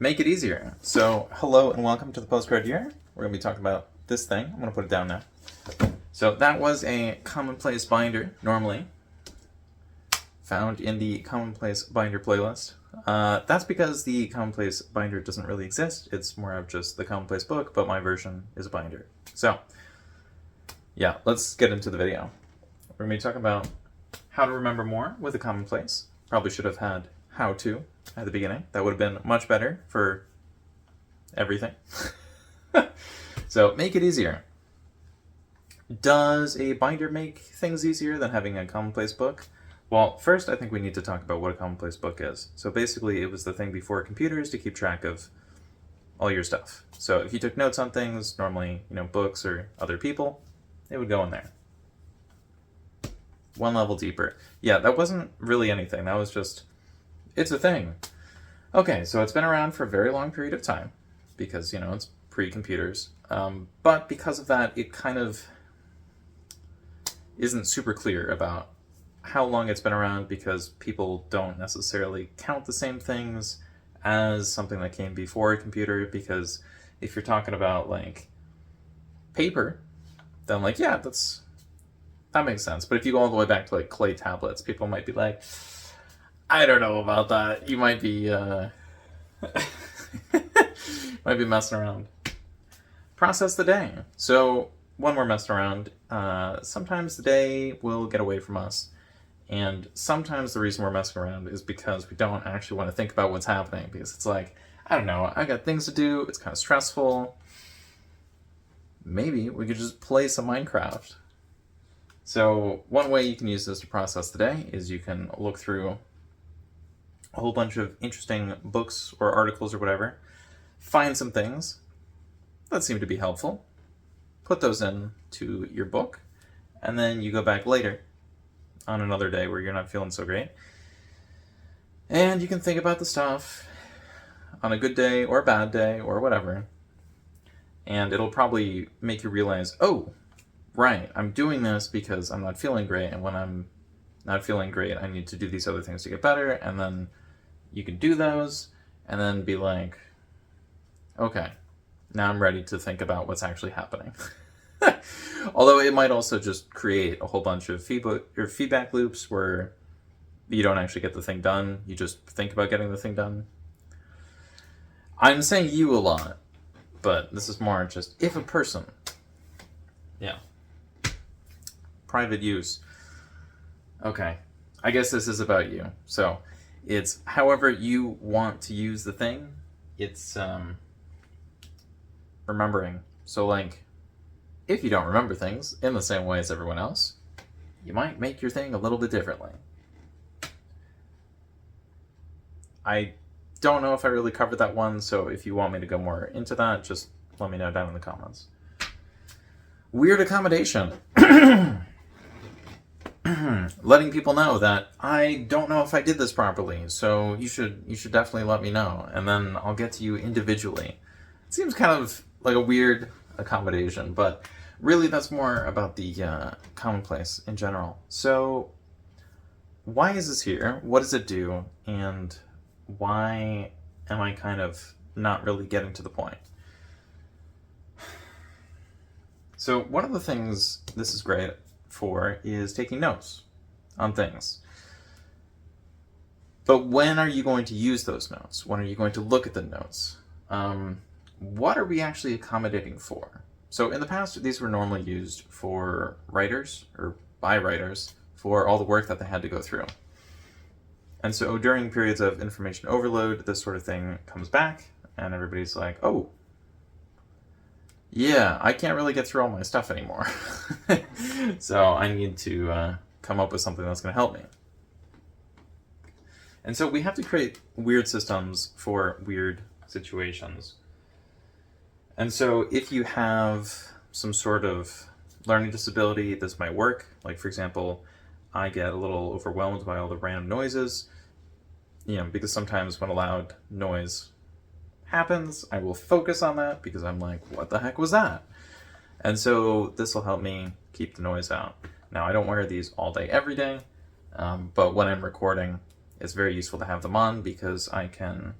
make it easier. So, hello and welcome to the postcard year. We're going to be talking about this thing. I'm going to put it down now. So that was a Commonplace binder, normally found in the Commonplace binder playlist. That's because the Commonplace binder doesn't really exist. It's more of just the Commonplace book, but my version is a binder. So, yeah, let's get into the video. We're going to be talking about how to remember more with a Commonplace. Probably should have had how to at the beginning. That would have been much better for everything. So, make it easier. Does a binder make things easier than having a Commonplace book? Well, first I think we need to talk about what a Commonplace book is. So basically it was the thing before computers to keep track of all your stuff. So if you took notes on things, normally, books or other people, it would go in there. One level deeper. Yeah, that wasn't really anything. That was just, it's a thing. Okay, so it's been around for a very long period of time because, it's pre-computers. But because of that, it kind of isn't super clear about how long it's been around because people don't necessarily count the same things as something that came before a computer, because if you're talking about like paper, then yeah, that makes sense. But if you go all the way back to like clay tablets, people might be like, I don't know about that. You might be might be messing around. Process the day. So when we're messing around, sometimes the day will get away from us. And sometimes the reason we're messing around is because we don't actually want to think about what's happening, because it's like, I don't know, I got things to do, it's kind of stressful. Maybe we could just play some Minecraft. So one way you can use this to process the day is you can look through a whole bunch of interesting books or articles or whatever, find some things that seem to be helpful, put those into your book, and then you go back later on another day where you're not feeling so great, and you can think about the stuff on a good day or a bad day or whatever, and it'll probably make you realize, oh, right, I'm doing this because I'm not feeling great, and when I'm not feeling great, I need to do these other things to get better, and then you can do those, and then be like, okay, now I'm ready to think about what's actually happening. Although it might also just create a whole bunch of feedback loops where you don't actually get the thing done, you just think about getting the thing done. I'm saying you a lot, but this is more just if a person. Yeah. Private use. Okay. I guess this is about you. So it's however you want to use the thing. It's remembering. So if you don't remember things in the same way as everyone else, you might make your thing a little bit differently. I don't know if I really covered that one, so if you want me to go more into that, just let me know down in the comments. Weird accommodation. Letting people know that I don't know if I did this properly, so you should definitely let me know, and then I'll get to you individually. It seems kind of like a weird accommodation, but really that's more about the Commonplace in general. So why is this here? What does it do? And why am I kind of not really getting to the point? So one of the things this is great for is taking notes on things. But when are you going to use those notes? When are you going to look at the notes? What are we actually accommodating for? So in the past, these were normally used for writers, or by writers, for all the work that they had to go through. And so during periods of information overload, this sort of thing comes back, and everybody's like, oh, yeah, I can't really get through all my stuff anymore. So I need to come up with something that's going to help me. And so we have to create weird systems for weird situations. And so if you have some sort of learning disability, this might work. Like, for example, I get a little overwhelmed by all the random noises, because sometimes when a loud noise happens, I will focus on that because I'm like, what the heck was that? And so this will help me keep the noise out. Now, I don't wear these all day, every day, but when I'm recording, it's very useful to have them on because I can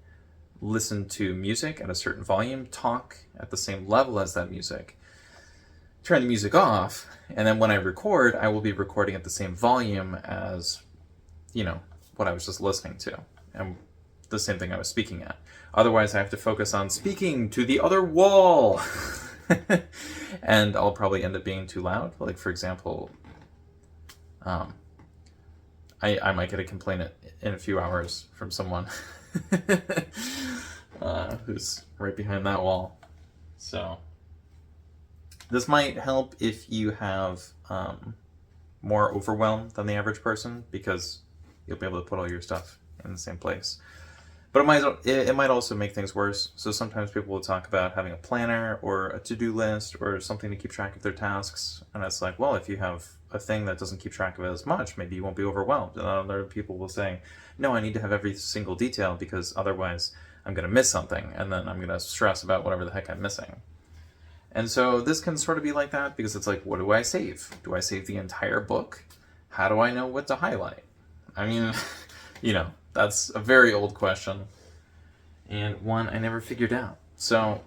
listen to music at a certain volume, talk at the same level as that music, turn the music off, and then when I record, I will be recording at the same volume as, what I was just listening to, and the same thing I was speaking at. Otherwise, I have to focus on speaking to the other wall, and I'll probably end up being too loud. Like, for example, I might get a complaint in a few hours from someone who's right behind that wall. So this might help if you have more overwhelm than the average person, because you'll be able to put all your stuff in the same place. But it might also make things worse. So sometimes people will talk about having a planner or a to-do list or something to keep track of their tasks. And it's like, well, if you have a thing that doesn't keep track of it as much, maybe you won't be overwhelmed. And other people will say, no, I need to have every single detail because otherwise I'm going to miss something. And then I'm going to stress about whatever the heck I'm missing. And so this can sort of be like that, because it's like, what do I save? Do I save the entire book? How do I know what to highlight? I mean, that's a very old question, and one I never figured out. So,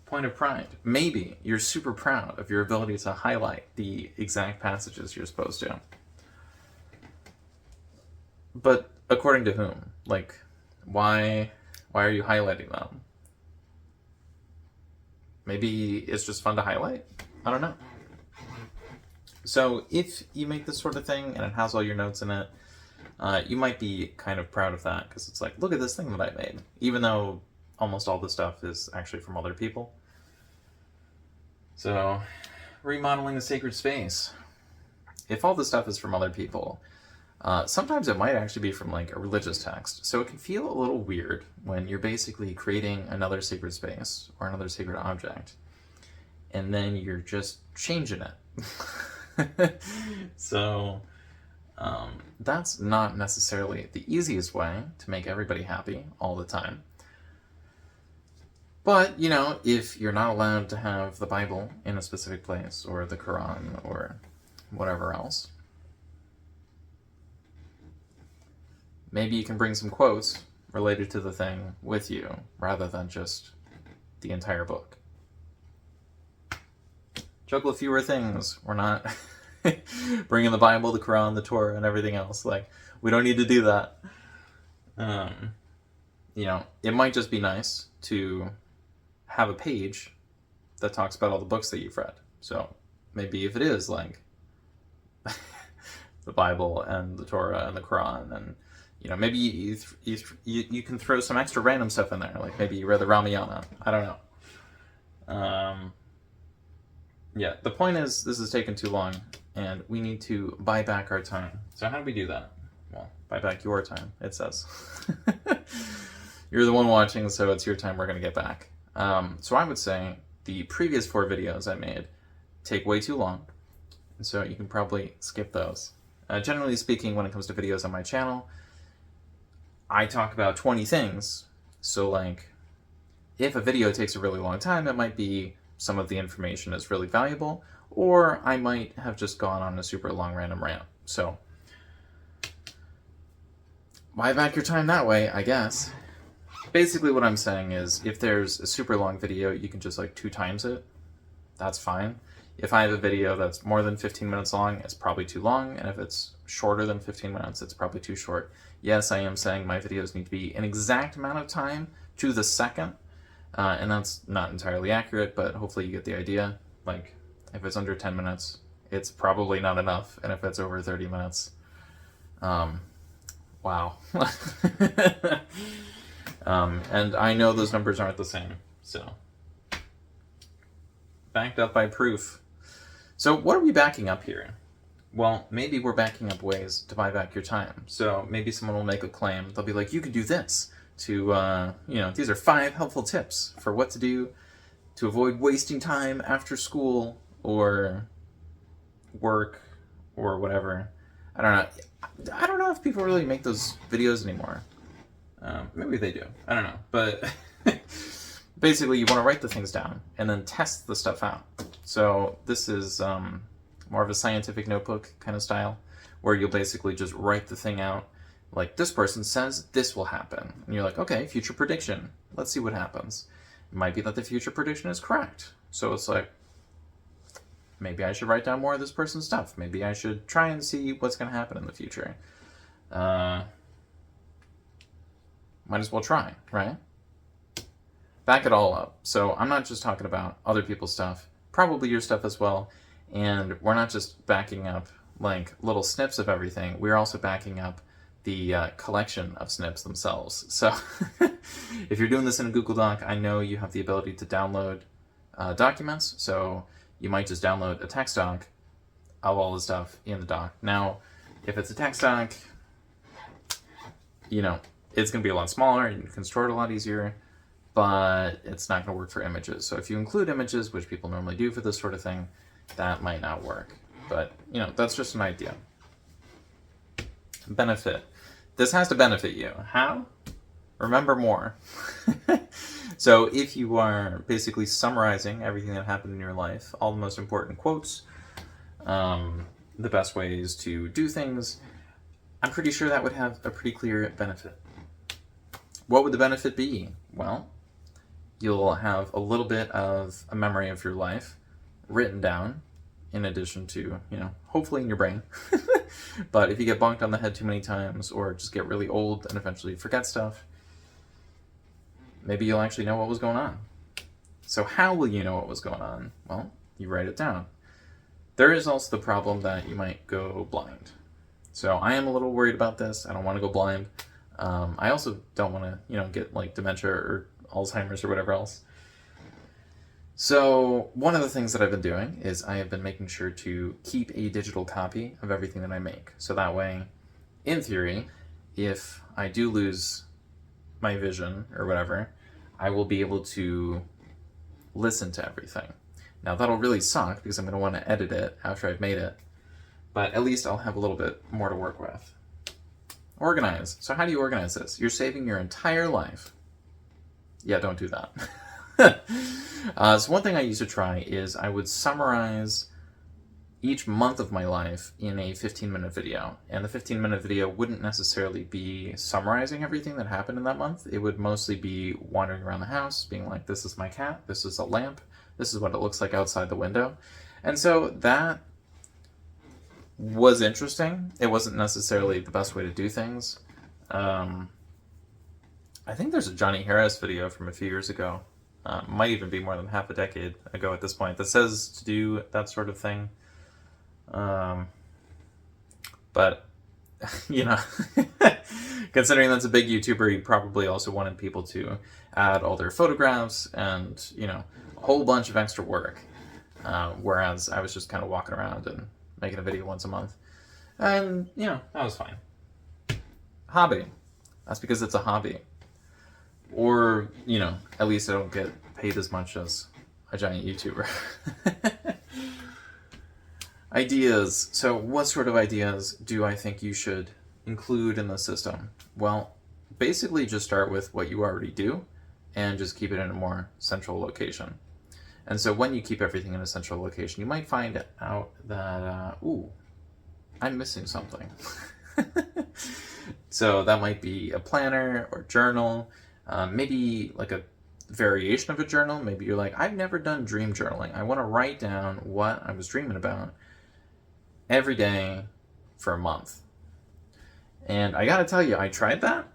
point of pride. Maybe you're super proud of your ability to highlight the exact passages you're supposed to. But according to whom? Like, why are you highlighting them? Maybe it's just fun to highlight? I don't know. So if you make this sort of thing and it has all your notes in it, you might be kind of proud of that, because it's like, look at this thing that I made, even though almost all the stuff is actually from other people. So, remodeling a sacred space. If all the stuff is from other people, sometimes it might actually be from like a religious text. So it can feel a little weird when you're basically creating another sacred space or another sacred object, and then you're just changing it. So that's not necessarily the easiest way to make everybody happy all the time. But, if you're not allowed to have the Bible in a specific place, or the Quran, or whatever else, maybe you can bring some quotes related to the thing with you, rather than just the entire book. Juggle a fewer things. We're not bringing the Bible, the Quran, the Torah, and everything else. Like, we don't need to do that. It might just be nice to have a page that talks about all the books that you've read. So maybe if it is like the Bible and the Torah and the Quran, and maybe you can throw some extra random stuff in there. Like maybe you read the Ramayana. I don't know. Yeah, the point is, this has taken too long, and we need to buy back our time. So how do we do that? Well, buy back your time, it says. You're the one watching, so it's your time we're going to get back. So I would say the previous 4 videos I made take way too long, so you can probably skip those. Generally speaking, when it comes to videos on my channel, I talk about 20 things. So like, if a video takes a really long time, it might be some of the information is really valuable, or I might have just gone on a super long random rant. So buy back your time that way, I guess. Basically what I'm saying is, if there's a super long video, you can just like 2 times it. That's fine. If I have a video that's more than 15 minutes long, it's probably too long, and if it's shorter than 15 minutes, it's probably too short. Yes, I am saying my videos need to be an exact amount of time to the second, and that's not entirely accurate, but hopefully you get the idea. Like, if it's under 10 minutes, it's probably not enough, and if it's over 30 minutes, wow. And I know those numbers aren't the same, so backed up by proof. So what are we backing up here? Well, maybe we're backing up ways to buy back your time. So maybe someone will make a claim. They'll be like, you can do this to, these are 5 helpful tips for what to do to avoid wasting time after school or work or whatever. I don't know. I don't know if people really make those videos anymore. Maybe they do. I don't know. But basically, you want to write the things down and then test the stuff out. So this is more of a scientific notebook kind of style, where you'll basically just write the thing out, like, this person says this will happen. And you're like, okay, future prediction. Let's see what happens. It might be that the future prediction is correct. So it's like, maybe I should write down more of this person's stuff. Maybe I should try and see what's going to happen in the future. Might as well try, right? Back it all up. So I'm not just talking about other people's stuff, probably your stuff as well. And we're not just backing up like little snips of everything. We're also backing up the collection of snips themselves. So if you're doing this in a Google Doc, I know you have the ability to download documents. So you might just download a text doc of all the stuff in the doc. Now, if it's a text doc, you know, it's going to be a lot smaller and you can store it a lot easier, but it's not going to work for images. So if you include images, which people normally do for this sort of thing, that might not work. But, you know, that's just an idea. Benefit. This has to benefit you. How? Remember more. So if you are basically summarizing everything that happened in your life, all the most important quotes, the best ways to do things, I'm pretty sure that would have a pretty clear benefit. What would the benefit be? Well, you'll have a little bit of a memory of your life written down, in addition to, you know, hopefully in your brain. But if you get bonked on the head too many times or just get really old and eventually forget stuff, maybe you'll actually know what was going on. So how will you know what was going on? Well, you write it down. There is also the problem that you might go blind. So I am a little worried about this. I don't want to go blind. I also don't want to, you know, get like dementia or Alzheimer's or whatever else. So one of the things that I've been doing is I have been making sure to keep a digital copy of everything that I make. So that way, in theory, if I do lose my vision or whatever, I will be able to listen to everything. Now that'll really suck because I'm going to want to edit it after I've made it, but at least I'll have a little bit more to work with. Organize. So how do you organize this? You're saving your entire life. Yeah, don't do that. So one thing I used to try is I would summarize each month of my life in a 15-minute video. And the 15-minute video wouldn't necessarily be summarizing everything that happened in that month. It would mostly be wandering around the house, being like, this is my cat, this is a lamp, this is what it looks like outside the window. And so that was interesting. It wasn't necessarily the best way to do things. I think there's a Johnny Harris video from a few years ago. Might even be more than half a decade ago at this point, that says to do that sort of thing. But, you know, considering that's a big YouTuber, he probably also wanted people to add all their photographs and, you know, a whole bunch of extra work. Whereas I was just kind of walking around and making a video once a month. And, you know, that was fine. Hobby. That's because it's a hobby. Or, you know, at least I don't get paid as much as a giant YouTuber. Ideas. So what sort of ideas do I think you should include in the system? Well, basically just start with what you already do and just keep it in a more central location. And so when you keep everything in a central location, you might find out that, ooh, I'm missing something. So that might be a planner or journal. Maybe like a variation of a journal. Maybe you're like, I've never done dream journaling. I want to write down what I was dreaming about every day for a month. And I gotta tell you, I tried that,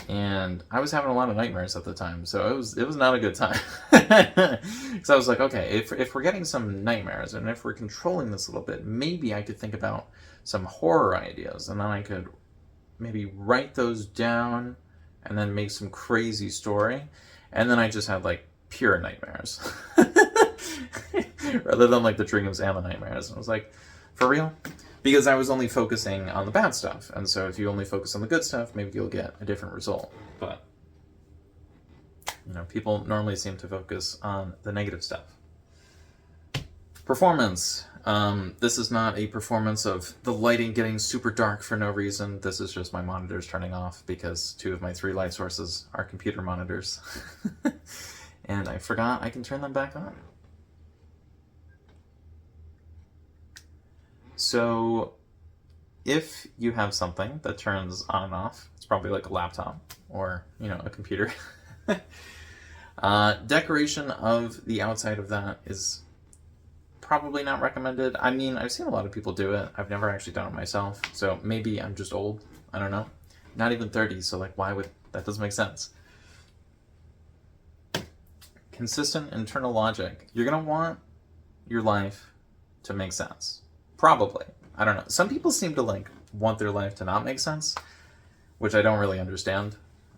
and I was having a lot of nightmares at the time, so it was not a good time. Because I was like, okay, if we're getting some nightmares, and if we're controlling this a little bit, maybe I could think about some horror ideas, and then I could maybe write those down and then make some crazy story, and then I just had like pure nightmares rather than like the dreams and the nightmares. And I was like, for real? Because I was only focusing on the bad stuff, and so if you only focus on the good stuff, maybe you'll get a different result. But you know, people normally seem to focus on the negative stuff. Performance. This is not a performance of the lighting getting super dark for no reason. This is just my monitors turning off because 2 of my 3 light sources are computer monitors. And I forgot I can turn them back on. So if you have something that turns on and off, it's probably like a laptop or, you know, a computer. Decoration of the outside of that is probably not recommended. I mean, I've seen a lot of people do it. I've never actually done it myself, so maybe I'm just old. I don't know. Not even 30, so like, why would that? Doesn't make sense. Consistent internal logic. You're gonna want your life to make sense. Probably. I don't know. Some people seem to like want their life to not make sense, which I don't really understand.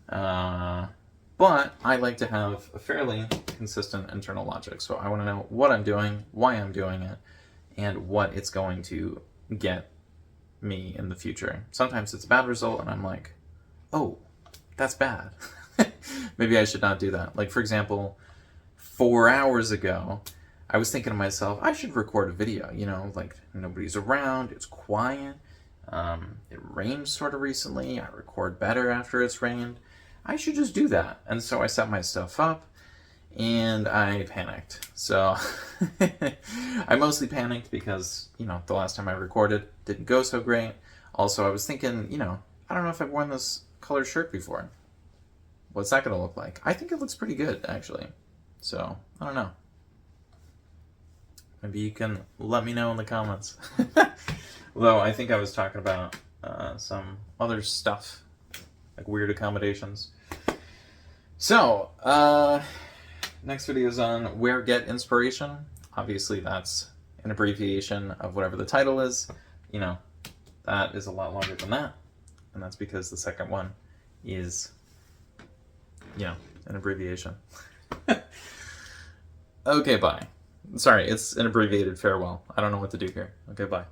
But I like to have a fairly consistent internal logic. So I want to know what I'm doing, why I'm doing it, and what it's going to get me in the future. Sometimes it's a bad result and I'm like, oh, that's bad. Maybe I should not do that. Like, for example, 4 hours ago, I was thinking to myself, I should record a video, you know, like nobody's around, it's quiet. It rained sort of recently. I record better after it's rained. I should just do that. And so I set my stuff up and I panicked. So I mostly panicked because, you know, the last time I recorded didn't go so great. Also, I was thinking, you know, I don't know if I've worn this color shirt before. What's that going to look like? I think it looks pretty good, actually. So, I don't know. Maybe you can let me know in the comments. Although, I think I was talking about some other stuff, like weird accommodations. So, next video is on where get inspiration. Obviously, that's an abbreviation of whatever the title is. You know, that is a lot longer than that. And that's because the second one is, you know, an abbreviation. Okay, bye. Sorry, it's an abbreviated farewell. I don't know what to do here. Okay, bye.